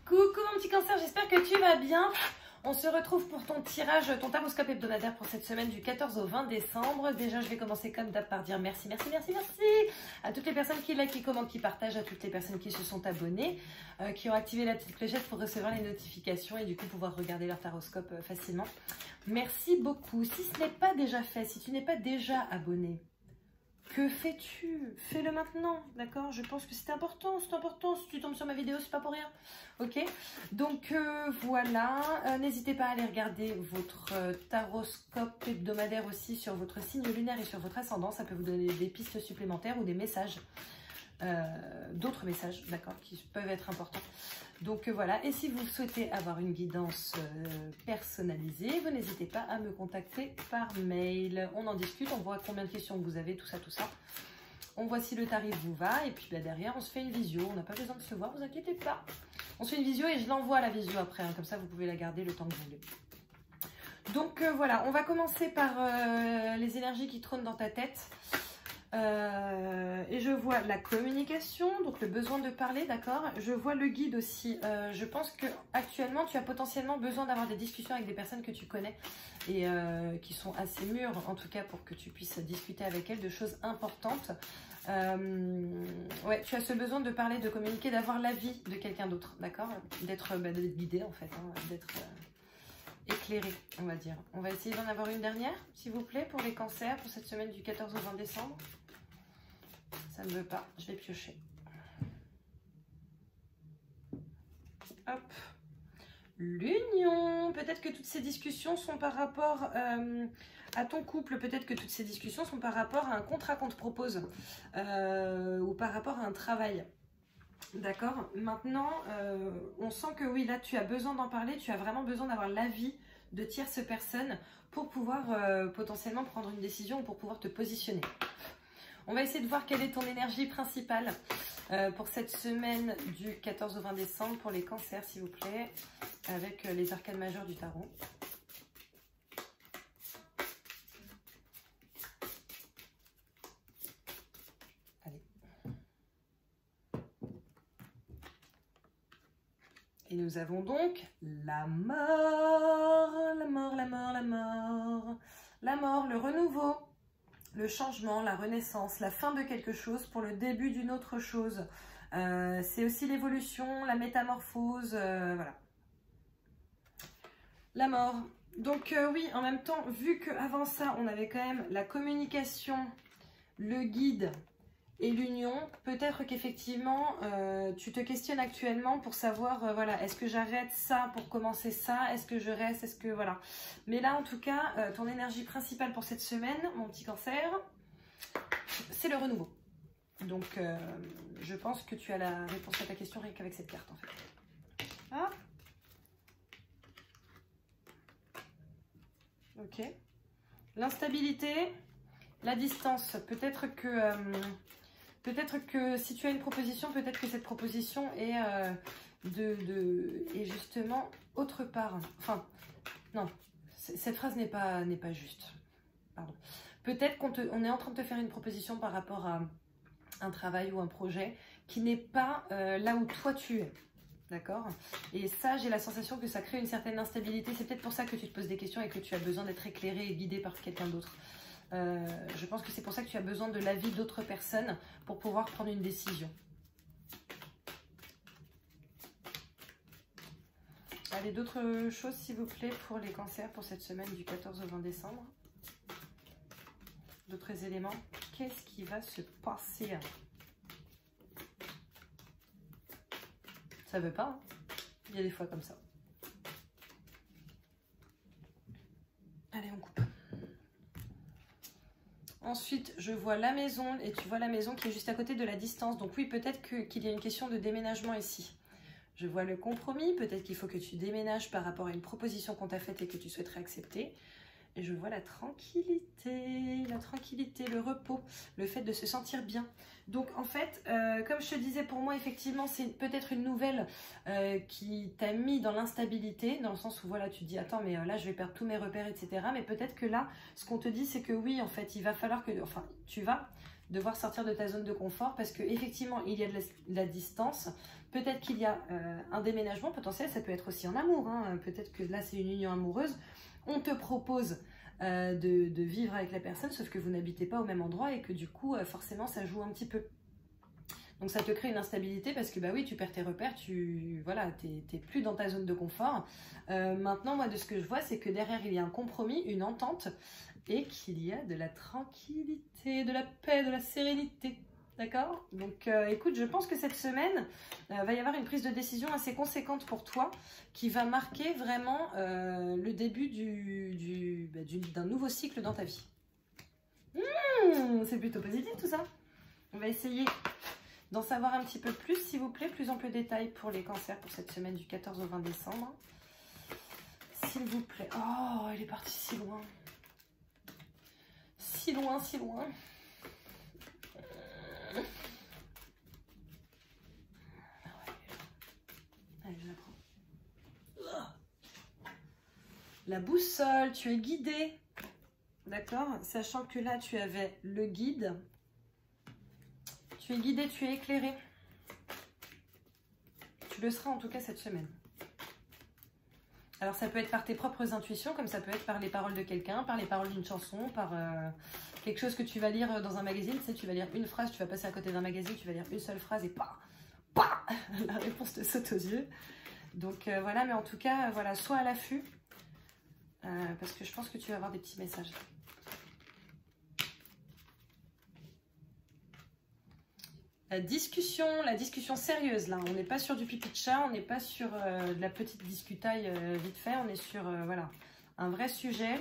Coucou mon petit cancer, j'espère que tu vas bien. On se retrouve pour ton tirage, ton taroscope hebdomadaire pour cette semaine du 14 au 20 décembre. Déjà, je vais commencer comme d'hab par dire merci à toutes les personnes qui likent, qui commentent, qui partagent, à toutes les personnes qui se sont abonnées, qui ont activé la petite clochette pour recevoir les notifications et du coup pouvoir regarder leur taroscope facilement. Merci beaucoup. Si ce n'est pas déjà fait, si tu n'es pas déjà abonné, que fais-tu? Fais-le maintenant, d'accord? Je pense que c'est important, si tu tombes sur ma vidéo, c'est pas pour rien, ok? Donc voilà, n'hésitez pas à aller regarder votre taroscope hebdomadaire aussi sur votre signe lunaire et sur votre ascendant, ça peut vous donner des pistes supplémentaires ou des messages, d'autres messages, d'accord, qui peuvent être importants. Donc voilà, et si vous souhaitez avoir une guidance personnalisée, vous n'hésitez pas à me contacter par mail. On en discute, on voit combien de questions vous avez, tout ça. On voit si le tarif vous va, et puis bah, derrière, on se fait une visio. On n'a pas besoin de se voir, vous inquiétez pas. On se fait une visio et je l'envoie à la visio après, hein, comme ça vous pouvez la garder le temps que vous voulez. Donc voilà, on va commencer par les énergies qui trônent dans ta tête. Et je vois la communication, donc le besoin de parler, d'accord. Je vois le guide aussi. Je pense que actuellement tu as potentiellement besoin d'avoir des discussions avec des personnes que tu connais et qui sont assez mûres, en tout cas pour que tu puisses discuter avec elles de choses importantes. Ouais, tu as ce besoin de parler, de communiquer, d'avoir l'avis de quelqu'un d'autre, d'accord. D'être guidé en fait, hein, d'être éclairé, on va dire. On va essayer d'en avoir une dernière, s'il vous plaît, pour les cancers, pour cette semaine du 14 au 20 décembre. Ça ne veut pas, je vais piocher. Hop. L'union. Peut-être que toutes ces discussions sont par rapport à ton couple. Peut-être que toutes ces discussions sont par rapport à un contrat qu'on te propose. Ou par rapport à un travail. D'accord. Maintenant, on sent que oui, là, tu as besoin d'en parler. Tu as vraiment besoin d'avoir l'avis de tierces personnes pour pouvoir potentiellement prendre une décision ou pour pouvoir te positionner. On va essayer de voir quelle est ton énergie principale pour cette semaine du 14 au 20 décembre pour les cancers, s'il vous plaît, avec les arcanes majeures du tarot. Allez. Et nous avons donc la mort, la mort, la mort, la mort, la mort, le renouveau. Le changement, la renaissance, la fin de quelque chose pour le début d'une autre chose. C'est aussi l'évolution, la métamorphose, voilà. La mort. Donc oui, en même temps, vu qu'avant ça, on avait quand même la communication, le guide et l'union, peut-être qu'effectivement, tu te questionnes actuellement pour savoir, voilà, est-ce que j'arrête ça pour commencer ça? Est-ce que je reste? Est-ce que, voilà. Mais là, en tout cas, ton énergie principale pour cette semaine, mon petit cancer, c'est le renouveau. Donc, je pense que tu as la réponse à ta question rien qu'avec cette carte, en fait. Ah. Ok. L'instabilité, la distance. Peut-être que si tu as une proposition, peut-être que cette proposition est, est justement autre part. Enfin, non, cette phrase n'est pas juste. Pardon. Peut-être qu'on est en train de te faire une proposition par rapport à un travail ou un projet qui n'est pas là où toi tu es. D'accord? Et ça, j'ai la sensation que ça crée une certaine instabilité. C'est peut-être pour ça que tu te poses des questions et que tu as besoin d'être éclairé et guidé par quelqu'un d'autre. Je pense que c'est pour ça que tu as besoin de l'avis d'autres personnes pour pouvoir prendre une décision. Allez, d'autres choses s'il vous plaît pour les cancers pour cette semaine du 14 au 20 décembre. D'autres éléments. Qu'est-ce qui va se passer? Ça veut pas, hein. Il y a des fois comme ça. Allez, on coupe. Ensuite, je vois la maison et tu vois la maison qui est juste à côté de la distance. Donc oui, peut-être qu'il y a une question de déménagement ici. Je vois le compromis. Peut-être qu'il faut que tu déménages par rapport à une proposition qu'on t'a faite et que tu souhaiterais accepter. Et je vois la tranquillité, le repos, le fait de se sentir bien. Donc en fait, comme je te disais, pour moi, effectivement, c'est peut-être une nouvelle qui t'a mis dans l'instabilité, dans le sens où voilà, tu te dis, attends, mais là, je vais perdre tous mes repères, etc. Mais peut-être que là, ce qu'on te dit, c'est que oui, en fait, il va falloir que, enfin, tu vas devoir sortir de ta zone de confort parce que effectivement, il y a de la distance, Peut-être qu'il y a un déménagement potentiel, ça peut être aussi en amour, hein. Peut-être que là c'est une union amoureuse. On te propose de vivre avec la personne, sauf que vous n'habitez pas au même endroit et que du coup forcément ça joue un petit peu. Donc ça te crée une instabilité parce que bah oui, tu perds tes repères, voilà, t'es plus dans ta zone de confort. Maintenant, moi de ce que je vois, c'est que derrière il y a un compromis, une entente et qu'il y a de la tranquillité, de la paix, de la sérénité. D'accord? Donc écoute, je pense que cette semaine, va y avoir une prise de décision assez conséquente pour toi qui va marquer vraiment le début d'un nouveau cycle dans ta vie. C'est plutôt positif tout ça. On va essayer d'en savoir un petit peu plus, s'il vous plaît, plus ample détail pour les cancers pour cette semaine du 14 au 20 décembre. S'il vous plaît. Oh, elle est partie si loin. Si loin, si loin. Allez, je la prends. La boussole, tu es guidé. D'accord? Sachant que là, tu avais le guide. Tu es guidé, tu es éclairé. Tu le seras en tout cas cette semaine. Alors ça peut être par tes propres intuitions, comme ça peut être par les paroles de quelqu'un, par les paroles d'une chanson, par quelque chose que tu vas lire dans un magazine. Tu sais, tu vas lire une phrase, tu vas passer à côté d'un magazine, tu vas lire une seule phrase et pas, la réponse te saute aux yeux. Donc voilà, mais en tout cas, voilà, sois à l'affût, parce que je pense que tu vas avoir des petits messages. La discussion sérieuse, là, on n'est pas sur du pipi de chat, on n'est pas sur de la petite discutaille vite fait, on est sur voilà, un vrai sujet,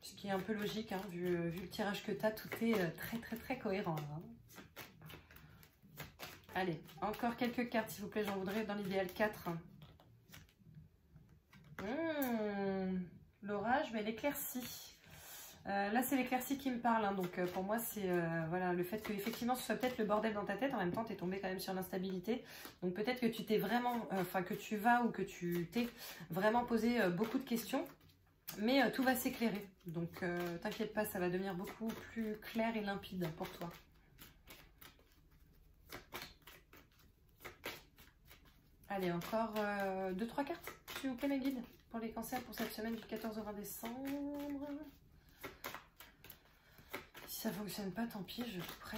ce qui est un peu logique, hein, vu le tirage que tu as, tout est très cohérent. Hein. Allez, encore quelques cartes s'il vous plaît, j'en voudrais dans l'idéal 4. L'orage, mais l'éclaircie. Là, c'est l'éclaircie qui me parle, hein, donc pour moi, c'est voilà, le fait que effectivement ce soit peut-être le bordel dans ta tête, en même temps, tu es tombé quand même sur l'instabilité. Donc peut-être que tu t'es vraiment, enfin que tu vas ou que tu t'es vraiment posé beaucoup de questions, mais tout va s'éclairer. Donc t'inquiète pas, ça va devenir beaucoup plus clair et limpide pour toi. Allez, encore 2-3 cartes, s'il vous plaît, mes guides, pour les cancers pour cette semaine du 14 au 20 décembre. Si ça fonctionne pas, tant pis, je suis prêt.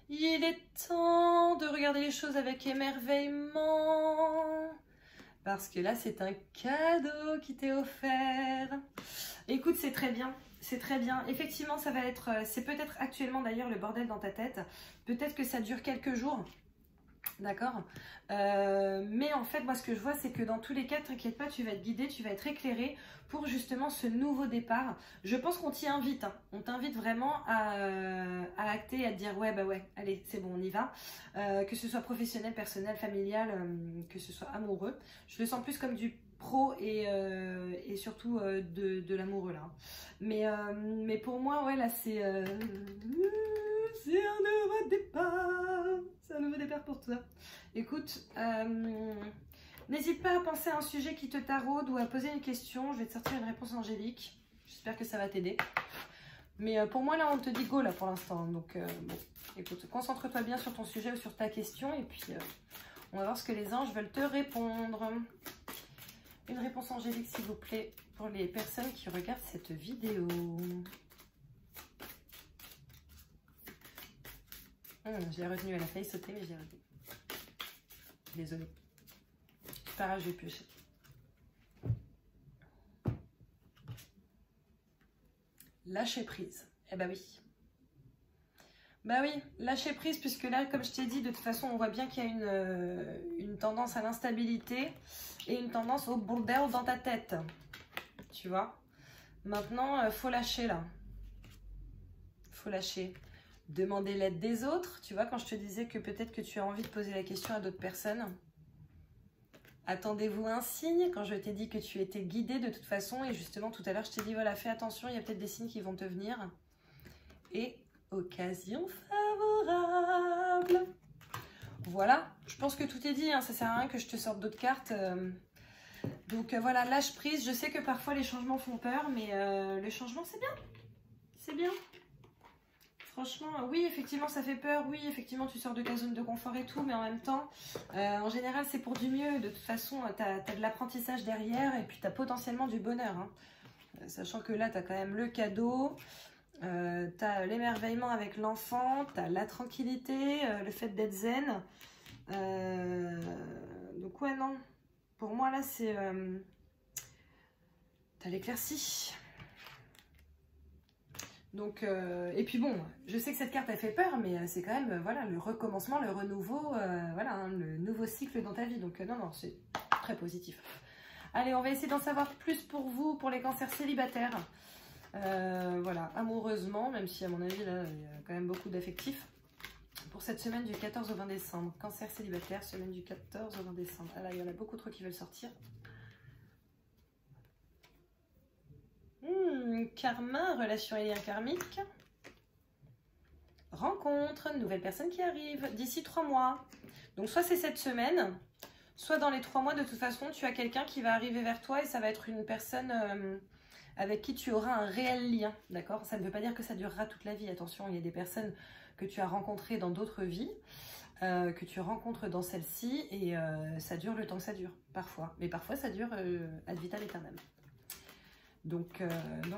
Il est temps de regarder les choses avec émerveillement. Parce que là, c'est un cadeau qui t'est offert. Écoute, c'est très bien. C'est très bien. Effectivement, ça va être... C'est peut-être actuellement d'ailleurs le bordel dans ta tête. Peut-être que ça dure quelques jours. D'accord, mais en fait moi ce que je vois c'est que dans tous les cas, t'inquiète pas, tu vas être guidé, tu vas être éclairé pour justement ce nouveau départ. Je pense qu'on t'y invite, hein. On t'invite vraiment à acter, à te dire ouais bah ouais, allez c'est bon on y va, que ce soit professionnel, personnel, familial, que ce soit amoureux. Je le sens plus comme du pro et surtout de l'amoureux là. Mais pour moi ouais là c'est un nouveau départ. C'est un nouveau départ pour toi. Écoute, n'hésite pas à penser à un sujet qui te taraude ou à poser une question. Je vais te sortir une réponse angélique. J'espère que ça va t'aider. Mais pour moi, là, on te dit go, là, pour l'instant. Donc, bon, écoute, concentre-toi bien sur ton sujet ou sur ta question. Et puis, on va voir ce que les anges veulent te répondre. Une réponse angélique, s'il vous plaît, pour les personnes qui regardent cette vidéo. Je l'ai retenu, elle a failli sauter, mais je l'ai retenu. Désolée. C'est pas grave, je vais piocher. Lâcher prise. Eh bah oui. Bah oui, lâcher prise, puisque là, comme je t'ai dit, de toute façon, on voit bien qu'il y a une tendance à l'instabilité et une tendance au bordel dans ta tête. Tu vois? Maintenant, faut lâcher là. Faut lâcher. Demander l'aide des autres, tu vois, quand je te disais que peut-être que tu as envie de poser la question à d'autres personnes. Attendez-vous un signe, quand je t'ai dit que tu étais guidé de toute façon, et justement tout à l'heure je t'ai dit voilà, fais attention, il y a peut-être des signes qui vont te venir. Et occasion favorable. Voilà, je pense que tout est dit, hein, ça sert à rien que je te sorte d'autres cartes. Donc voilà, lâche prise. Je sais que parfois les changements font peur, mais le changement c'est bien. C'est bien. Franchement, oui, effectivement, ça fait peur. Oui, effectivement, tu sors de ta zone de confort et tout, mais en même temps, en général, c'est pour du mieux. De toute façon, tu as de l'apprentissage derrière et puis tu as potentiellement du bonheur. Hein. Sachant que là, tu as quand même le cadeau, tu as l'émerveillement avec l'enfant, tu as la tranquillité, le fait d'être zen. Donc ouais, non. Pour moi, là, c'est... tu as l'éclaircie. Donc, et puis bon, je sais que cette carte, elle fait peur, mais c'est quand même, voilà, le recommencement, le renouveau, voilà, hein, le nouveau cycle dans ta vie. Donc non, non, c'est très positif. Allez, on va essayer d'en savoir plus pour vous, pour les cancers célibataires. Voilà, amoureusement, même si à mon avis, là, il y a quand même beaucoup d'affectifs. Pour cette semaine du 14 au 20 décembre, cancer célibataire, semaine du 14 au 20 décembre. Ah là, il y en a beaucoup trop qui veulent sortir. Karma, relation et lien karmique. Rencontre, nouvelle personne qui arrive d'ici 3 mois. Donc soit c'est cette semaine, soit dans les 3 mois, de toute façon, tu as quelqu'un qui va arriver vers toi et ça va être une personne avec qui tu auras un réel lien, d'accord? Ça ne veut pas dire que ça durera toute la vie, attention, il y a des personnes que tu as rencontrées dans d'autres vies, que tu rencontres dans celle-ci et ça dure le temps que ça dure, parfois. Mais parfois ça dure ad vitam aeternam. Donc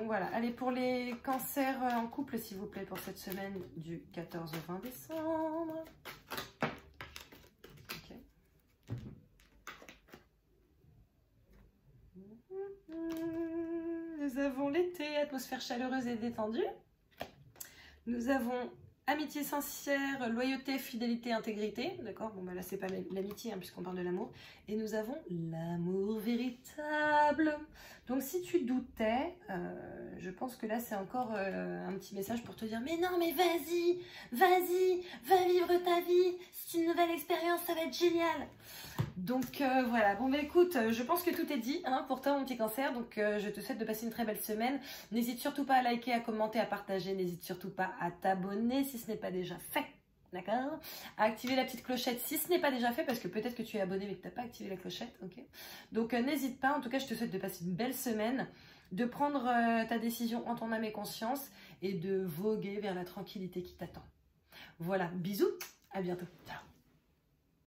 voilà, allez pour les cancers en couple s'il vous plaît pour cette semaine du 14 au 20 décembre. Okay. Nous avons l'été, atmosphère chaleureuse et détendue. Nous avons amitié sincère, loyauté, fidélité, intégrité. D'accord, bon bah là c'est pas l'amitié hein, puisqu'on parle de l'amour. Et nous avons l'amour véritable. Donc si tu doutais, je pense que là c'est encore un petit message pour te dire mais non mais vas-y, vas-y, va vivre ta vie. C'est une nouvelle expérience, ça va être génial. Donc voilà, bon bah écoute, je pense que tout est dit hein, pour toi mon petit cancer, donc je te souhaite de passer une très belle semaine. N'hésite surtout pas à liker, à commenter, à partager, n'hésite surtout pas à t'abonner si ce n'est pas déjà fait, d'accord? À activer la petite clochette si ce n'est pas déjà fait, parce que peut-être que tu es abonné mais que tu n'as pas activé la clochette, ok? Donc n'hésite pas, en tout cas je te souhaite de passer une belle semaine, de prendre ta décision en ton âme et conscience et de voguer vers la tranquillité qui t'attend. Voilà, bisous, à bientôt, ciao!